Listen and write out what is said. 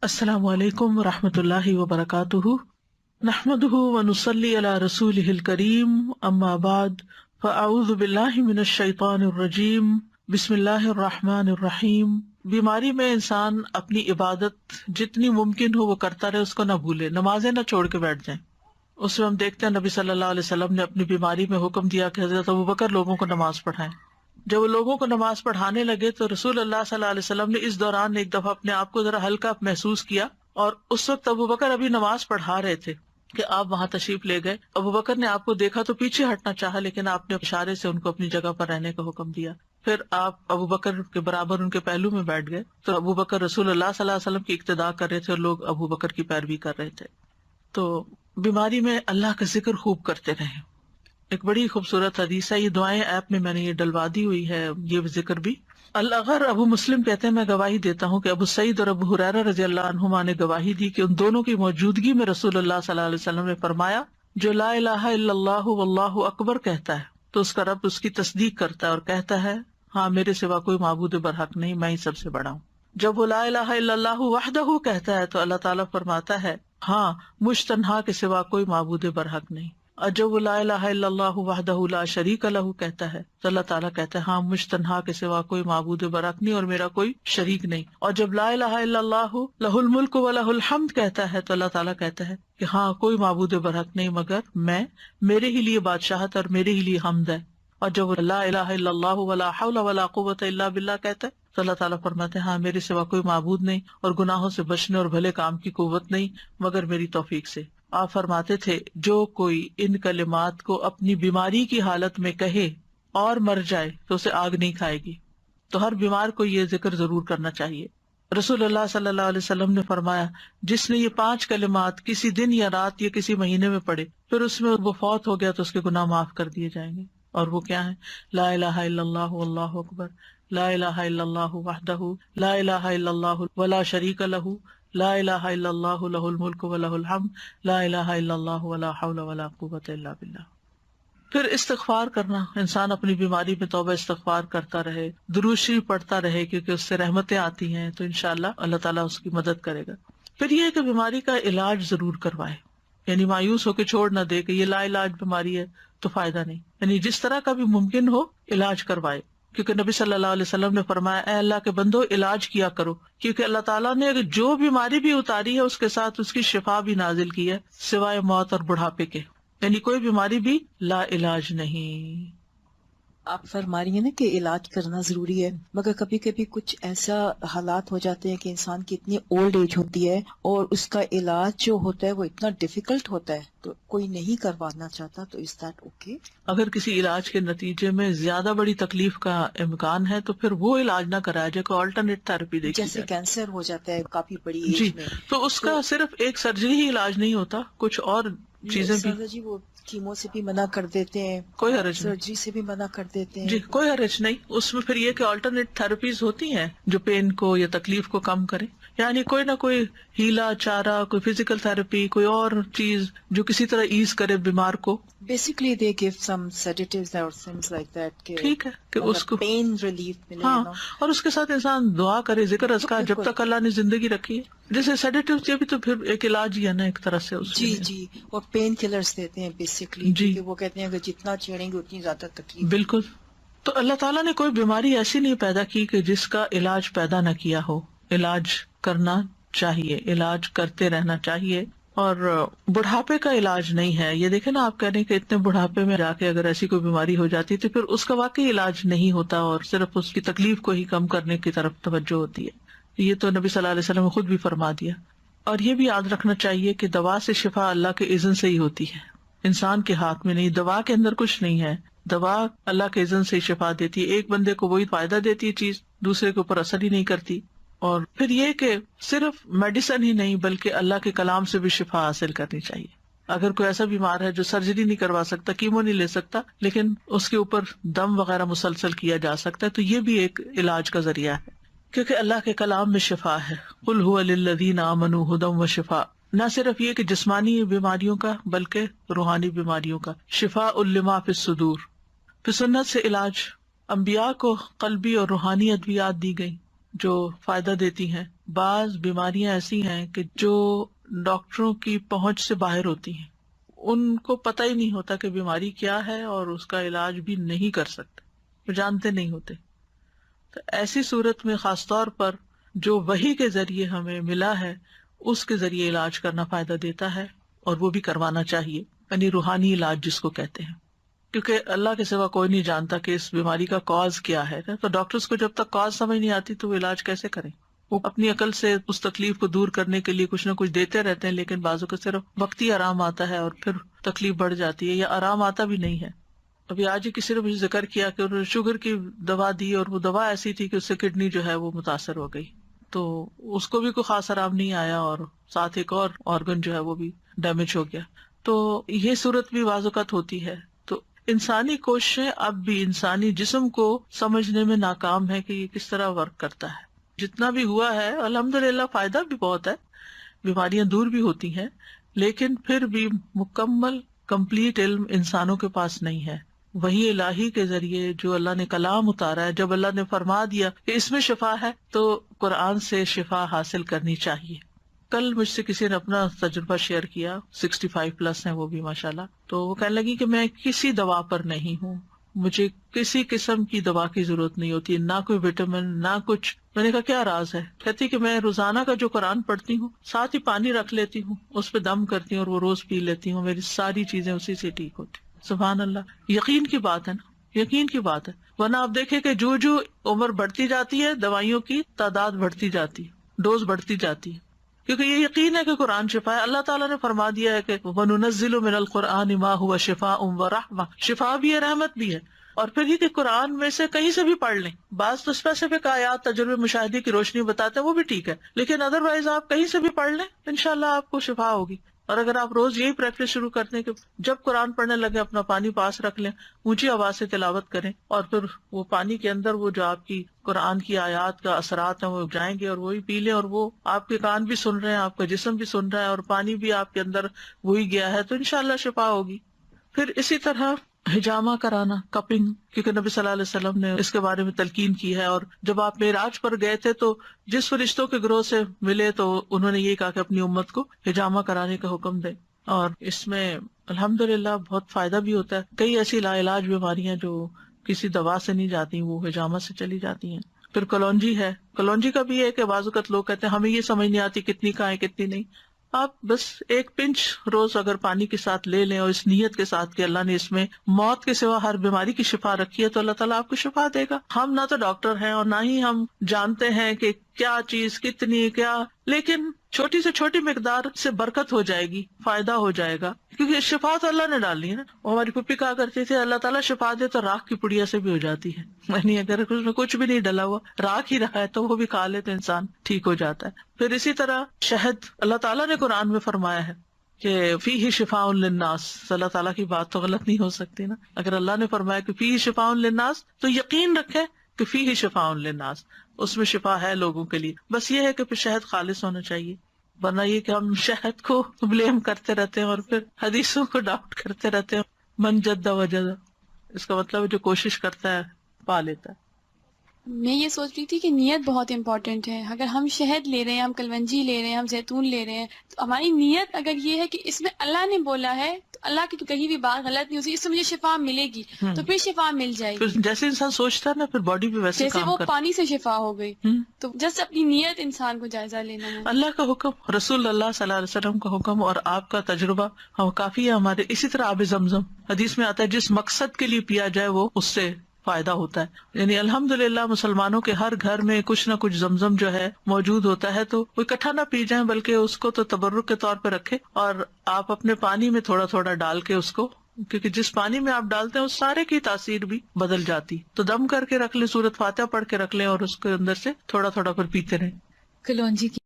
السلام علیکم ورحمۃ اللہ وبرکاتہ، نحمدہ ونصلی علی رسولہ الکریم، اما بعد فاعوذ باللہ من الشیطان الرجیم، بسم اللہ الرحمن الرحیم۔ بیماری میں انسان اپنی عبادت جتنی ممکن ہو وہ کرتا رہے، اس کو نہ بھولے، نمازیں نہ چھوڑ کے بیٹھ جائیں۔ اس میں ہم دیکھتے ہیں نبی صلی اللہ علیہ وسلم نے اپنی بیماری میں حکم دیا کہ حضرت ابوبکر لوگوں کو نماز پڑھائیں۔ جب وہ لوگوں کو نماز پڑھانے لگے تو رسول اللہ صلی اللہ علیہ وسلم نے اس دوران ایک دفعہ اپنے آپ کو ذرا ہلکا محسوس کیا، اور اس وقت ابوبکر ابھی نماز پڑھا رہے تھے کہ آپ وہاں تشریف لے گئے۔ ابوبکر نے آپ کو دیکھا تو پیچھے ہٹنا چاہا، لیکن آپ نے اشارے سے ان کو اپنی جگہ پر رہنے کا حکم دیا۔ پھر آپ ابوبکر کے برابر ان کے پہلو میں بیٹھ گئے، تو ابوبکر رسول اللہ صلی اللہ علیہ وسلم کی اقتداء کر رہے تھے اور لوگ ابوبکر کی پیروی کر رہے تھے۔ تو بیماری میں اللہ کا ذکر خوب کرتے رہیں۔ ایک بڑی خوبصورت حدیث ہے، یہ دعائیں ایپ میں نے یہ ڈلوا دی ہوئی ہے، یہ ذکر بھی۔ الاغر ابو مسلم کہتے ہیں، میں گواہی دیتا ہوں کہ ابو سعید اور ابو ہریرہ رضی اللہ عنہما نے گواہی دی کہ ان دونوں کی موجودگی میں رسول اللہ صلی اللہ علیہ وسلم نے فرمایا، جو لا الہ الا اللہ واللہ اکبر کہتا ہے تو اس کا رب اس کی تصدیق کرتا ہے اور کہتا ہے، ہاں میرے سوا کوئی معبود برحق نہیں، میں ہی سب سے بڑا ہوں۔ جب وہ لا الہ الا اللہ وحدہ کہتا ہے تو اللہ تعالیٰ فرماتا ہے، ہاں مجھ تنہا کے سوا کوئی معبود برحق نہیں۔ اور جب وہ لا الہ الا اللہ وحدہ لا شریک لہ کہتا ہے تو اللہ تعالیٰ کہتا ہے، ہاں مجھ تنہا کے سوا کوئی معبود برحق نہیں اور میرا کوئی شریک نہیں۔ اور جب لا الہ الا اللہ لہ الملک و لہ الحمد کہتا ہے تو اللہ تعالیٰ کہتا ہے کہ ہاں کوئی معبود برحق نہیں مگر میں، میرے ہی لیے بادشاہت اور میرے ہی لیے حمد ہے۔ اور جب وہ لا الہ الا اللہ ولا حول ولا قوۃ الا باللہ کہتا ہے تو اللہ تعالیٰ فرماتے ہیں، ہاں میرے سوا کوئی معبود نہیں اور گناہوں سے بچنے اور بھلے کام کی قوت نہیں مگر میری توفیق سے۔ آپ فرماتے تھے، جو کوئی ان کلمات کو اپنی بیماری کی حالت میں کہے اور مر جائے تو اسے آگ نہیں کھائے گی۔ تو ہر بیمار کو یہ ذکر ضرور کرنا چاہیے۔ رسول اللہ صلی اللہ علیہ وسلم نے فرمایا، جس نے یہ 5 کلمات کسی دن یا رات یا کسی مہینے میں پڑھے پھر اس میں وہ فوت ہو گیا تو اس کے گناہ معاف کر دیے جائیں گے۔ اور وہ کیا ہے؟ لا الہ الا اللہ واللہ اکبر، لا الہ الا اللہ وحدہ لا الہ الا اللہ ولا شریک لہ، لا الہ الا اللہ لہ الملک و لہ الحمد، لا الہ الا اللہ ولا حول ولا قوۃ الا باللہ۔ پھر استغفار کرنا، انسان اپنی بیماری میں توبہ استغفار کرتا رہے، درود شریف پڑھتا رہے، کیونکہ اس سے رحمتیں آتی ہیں تو انشاءاللہ اللہ تعالیٰ اس کی مدد کرے گا۔ پھر یہ ہے کہ بیماری کا علاج ضرور کروائے، یعنی مایوس ہو کے چھوڑ نہ دے کہ یہ لا علاج بیماری ہے تو فائدہ نہیں، یعنی جس طرح کا بھی ممکن ہو علاج کروائے، کیونکہ نبی صلی اللہ علیہ وسلم نے فرمایا، اے اللہ کے بندو علاج کیا کرو، کیونکہ اللہ تعالیٰ نے جو بیماری بھی اتاری ہے اس کے ساتھ اس کی شفا بھی نازل کی ہے، سوائے موت اور بڑھاپے کے، یعنی کوئی بیماری بھی لا علاج نہیں۔ آپ فرما رہی ہیں نا کہ علاج کرنا ضروری ہے، مگر کبھی کبھی کچھ ایسا حالات ہو جاتے ہیں کہ انسان کی اتنی اولڈ ایج ہوتی ہے اور اس کا علاج جو ہوتا ہے وہ اتنا ڈیفیکلٹ ہوتا ہے تو کوئی نہیں کروانا چاہتا، تو از دیٹ اوکے؟ اگر کسی علاج کے نتیجے میں زیادہ بڑی تکلیف کا امکان ہے تو پھر وہ علاج نہ کرایا جائے، کوئی آلٹرنیٹ تھراپی دیکھی جیسے جائے۔ کینسر ہو جاتا ہے کافی بڑی ایج جی، میں، تو اس کا صرف ایک سرجری ہی علاج نہیں ہوتا، کچھ اور چیزیں بھی۔ سر جی وہ کیمو سے بھی منع کر دیتے ہیں، کوئی حرج نہیں، سرجری سے بھی منع کر دیتے ہیں۔ جی کوئی حرج نہیں، اس میں پھر یہ کہ آلٹرنیٹ تھراپیز ہوتی ہیں جو پین کو یا تکلیف کو کم کریں، یعنی کوئی نہ کوئی ہیلا چارہ، کوئی فزیکل تھراپی، کوئی اور چیز جو کسی طرح ایز کرے بیمار کو۔ بیسیکلی دے گیو سم سیڈیٹیوز اور things like that کہ ٹھیک ہے کہ اس کو پین ریلیف ملے ہاں، نا۔ اور اس کے ساتھ انسان دعا کرے، ذکر اذکار جب تک اللہ نے زندگی رکھی ہے، جیسے سیڈیٹیو یہ بھی تو پھر ایک علاج ہی ہے نا ایک طرح سے اس جی میں۔ جی، اور پین کلرز دیتے ہیں بیسیکلی، جی کیونکہ وہ کہتے ہیں کہ جتنا چھیڑیں گے اتنی زیادہ تکلیف۔ بالکل۔ تو اللہ تعالیٰ نے کوئی بیماری ایسی نہیں پیدا کی کہ جس کا علاج پیدا نہ کیا ہو، علاج کرنا چاہیے، علاج کرتے رہنا چاہیے۔ اور بڑھاپے کا علاج نہیں ہے، یہ دیکھیں نا، آپ کہہ رہے ہیں کہ اتنے بڑھاپے میں جا کے اگر ایسی کوئی بیماری ہو جاتی تو پھر اس کا واقعی علاج نہیں ہوتا اور صرف اس کی تکلیف کو ہی کم کرنے کی طرف توجہ ہوتی ہے۔ یہ تو نبی صلی اللہ علیہ وسلم نے خود بھی فرما دیا۔ اور یہ بھی یاد رکھنا چاہیے کہ دوا سے شفا اللہ کے اذن سے ہی ہوتی ہے، انسان کے ہاتھ میں نہیں، دوا کے اندر کچھ نہیں ہے، دوا اللہ کے اذن سے ہی شفا دیتی ہے۔ ایک بندے کو وہی فائدہ دیتی ہے چیز، دوسرے کے اوپر اثر ہی نہیں کرتی۔ اور پھر یہ کہ صرف میڈیسن ہی نہیں بلکہ اللہ کے کلام سے بھی شفا حاصل کرنی چاہیے۔ اگر کوئی ایسا بیمار ہے جو سرجری نہیں کروا سکتا، کیمو نہیں لے سکتا، لیکن اس کے اوپر دم وغیرہ مسلسل کیا جا سکتا ہے، تو یہ بھی ایک علاج کا ذریعہ ہے، کیونکہ اللہ کے کلام میں شفا ہے۔ قل ھو للذین آمنوا ھدی وشفاء، نہ صرف یہ کہ جسمانی بیماریوں کا بلکہ روحانی بیماریوں کا، شفاء لما فی الصدور۔ پھر سنت سے علاج، انبیاء کو قلبی اور روحانی ادویات دی گئی جو فائدہ دیتی ہیں. بعض بیماریاں ایسی ہیں کہ جو ڈاکٹروں کی پہنچ سے باہر ہوتی ہیں، ان کو پتہ ہی نہیں ہوتا کہ بیماری کیا ہے اور اس کا علاج بھی نہیں کر سکتے، وہ جانتے نہیں ہوتے. تو ایسی صورت میں خاص طور پر جو وحی کے ذریعے ہمیں ملا ہے اس کے ذریعے علاج کرنا فائدہ دیتا ہے، اور وہ بھی کروانا چاہیے، یعنی روحانی علاج جس کو کہتے ہیں، کیونکہ اللہ کے سوا کوئی نہیں جانتا کہ اس بیماری کا کاز کیا ہے. تو ڈاکٹرز کو جب تک کاز سمجھ نہیں آتی تو وہ علاج کیسے کریں؟ وہ اپنی عقل سے اس تکلیف کو دور کرنے کے لیے کچھ نہ کچھ دیتے رہتے ہیں، لیکن بعضوں کو صرف وقتی آرام آتا ہے اور پھر تکلیف بڑھ جاتی ہے، یا آرام آتا بھی نہیں ہے. ابھی آج ہی کسی نے مجھے ذکر کیا کہ انہوں نے شوگر کی دوا دی اور وہ دوا ایسی تھی کہ اس سے کڈنی جو ہے وہ متاثر ہو گئی، تو اس کو بھی کوئی خاص آرام نہیں آیا اور ساتھ ایک اور آرگن جو ہے وہ بھی ڈیمیج ہو گیا. تو یہ صورت بھی بعض اوقات ہوتی ہے. تو انسانی کوششیں اب بھی انسانی جسم کو سمجھنے میں ناکام ہے کہ یہ کس طرح ورک کرتا ہے. جتنا بھی ہوا ہے الحمدللہ فائدہ بھی بہت ہے، بیماریاں دور بھی ہوتی ہیں، لیکن پھر بھی مکمل کمپلیٹ علم انسانوں کے پاس نہیں ہے. وہی الہی کے ذریعے جو اللہ نے کلام اتارا ہے، جب اللہ نے فرما دیا کہ اس میں شفا ہے تو قرآن سے شفا حاصل کرنی چاہیے. کل مجھ سے کسی نے اپنا تجربہ شیئر کیا، 65+ ہیں وہ بھی ماشاءاللہ. تو وہ کہنے لگی کہ میں کسی دوا پر نہیں ہوں، مجھے کسی قسم کی دوا کی ضرورت نہیں ہوتی، نہ کوئی وٹامن نہ کچھ. میں نے کہا کیا راز ہے؟ کہتی کہ میں روزانہ کا جو قرآن پڑھتی ہوں ساتھ ہی پانی رکھ لیتی ہوں، اس پہ دم کرتی ہوں اور وہ روز پی لیتی ہوں، میری ساری چیزیں اسی سے ٹھیک ہوتی. سبحان اللہ. یقین کی بات ہے نا، یقین کی بات ہے. ورنہ آپ دیکھیں کہ جو عمر بڑھتی جاتی ہے دوائیوں کی تعداد بڑھتی جاتی ہے، ڈوز بڑھتی جاتی ہے، کیونکہ یہ یقین ہے کہ قرآن شفا ہے. اللہ تعالیٰ نے فرما دیا ہے کہ وَنُنَزِّلُ مِنَ الْقُرْآنِ مَا هُوَ شِفَاءٌ وَرَحْمَةٌ، شفا بھی ہے، رحمت بھی ہے. اور پھر یہ کہ قرآن میں سے کہیں سے بھی پڑھ لیں، بعض تو اسپیسیفک آیات تجربے مشاہدے کی روشنی بتاتے ہیں، وہ بھی ٹھیک ہے، لیکن ادروائز آپ کہیں سے بھی پڑھ لیں انشاءاللہ آپ کو شفا ہوگی. اور اگر آپ روز یہی پریکٹس شروع کرتے ہیں کہ جب قرآن پڑھنے لگے اپنا پانی پاس رکھ لیں، اونچی آواز سے تلاوت کریں، اور پھر وہ پانی کے اندر وہ جو آپ کی قرآن کی آیات کا اثرات ہیں وہ جائیں گے اور وہی پی لیں، اور وہ آپ کے کان بھی سن رہے ہیں، آپ کا جسم بھی سن رہا ہے، اور پانی بھی آپ کے اندر وہی گیا ہے، تو انشاءاللہ شفا ہوگی. پھر اسی طرح ہجامہ کرانا، کپنگ، کیونکہ نبی صلی اللہ علیہ وسلم نے اس کے بارے میں تلقین کی ہے. اور جب آپ معراج پر گئے تھے تو جس فرشتوں کے گروہ سے ملے تو انہوں نے یہ کہا کہ اپنی امت کو ہجامہ کرانے کا حکم دیں. اور اس میں الحمدللہ بہت فائدہ بھی ہوتا ہے. کئی ایسی لا علاج بیماریاں جو کسی دوا سے نہیں جاتی وہ ہجامہ سے چلی جاتی ہیں. پھر کلونجی ہے، کلونجی کا بھی ہے کہ بعض اوقات لوگ کہتے ہیں ہمیں یہ سمجھ نہیں آتی کتنی کھائیں کتنی نہیں. آپ بس ایک پنچ روز اگر پانی کے ساتھ لے لیں اور اس نیت کے ساتھ کہ اللہ نے اس میں موت کے سوا ہر بیماری کی شفا رکھی ہے تو اللہ تعالیٰ آپ کو شفا دے گا. ہم نہ تو ڈاکٹر ہیں اور نہ ہی ہم جانتے ہیں کہ کیا چیز کتنی کیا، لیکن چھوٹی سے چھوٹی مقدار سے برکت ہو جائے گی، فائدہ ہو جائے گا، کیونکہ شفا تو اللہ نے ڈالی ہے نا. ہماری پھپھی کہا کرتی تھی اللہ تعالیٰ شفا دے تو راکھ کی پڑیا سے بھی ہو جاتی ہے، یعنی اگر اس میں کچھ بھی نہیں ڈلا ہوا راکھ ہی رہا ہے تو وہ بھی کھا لے تو انسان ٹھیک ہو جاتا ہے. پھر اسی طرح شہد، اللہ تعالیٰ نے قرآن میں فرمایا ہے کہ فیہ شفاء للناس. اللہ تعالیٰ کی بات تو غلط نہیں ہو سکتی نا. اگر اللہ نے فرمایا کہ فیہ شفاء للناس تو یقین رکھے کہ فیہ شفاء للناس، اس میں شفا ہے لوگوں کے لیے. بس یہ ہے کہ پھر شہد خالص ہونا چاہیے، ورنہ یہ کہ ہم شہد کو بلیم کرتے رہتے ہیں اور پھر حدیثوں کو ڈاؤٹ کرتے رہتے ہیں. من جد وجد، اس کا مطلب ہے جو کوشش کرتا ہے پا لیتا ہے. میں یہ سوچ رہی تھی کہ نیت بہت امپورٹنٹ ہے. اگر ہم شہد لے رہے ہیں، ہم کلونجی لے رہے ہیں، ہم زیتون لے رہے ہیں، تو ہماری نیت اگر یہ ہے کہ اس میں اللہ نے بولا ہے تو اللہ کی کہیں بھی بات غلط نہیں ہوتی، اس سے مجھے شفا ملے گی تو پھر شفا مل جائے گی. پھر جیسے انسان سوچتا ہے نا پھر باڈی بھی ویسے جیسے کام وہ کرتا پانی سے شفا ہو گئی. تو جس اپنی نیت انسان کو جائزہ لینا ہے. اللہ کا حکم، رسول اللہ صلی اللہ علیہ وسلم کا حکم اور آپ کا تجربہ ہم کافی ہے ہمارے. اسی طرح آب زمزم حدیث میں آتا ہے جس مقصد کے لیے پیا جائے وہ اس سے فائدہ ہوتا ہے. یعنی الحمدللہ مسلمانوں کے ہر گھر میں کچھ نہ کچھ زمزم جو ہے موجود ہوتا ہے، تو وہ اکٹھا نہ پی جائیں بلکہ اس کو تو تبرک کے طور پہ رکھے، اور آپ اپنے پانی میں تھوڑا تھوڑا ڈال کے اس کو، کیونکہ جس پانی میں آپ ڈالتے ہیں اس سارے کی تاثیر بھی بدل جاتی. تو دم کر کے رکھ لیں، سورۃ فاتحہ پڑھ کے رکھ لیں اور اس کے اندر سے تھوڑا تھوڑا پھر پیتے رہیں. کلونجی کی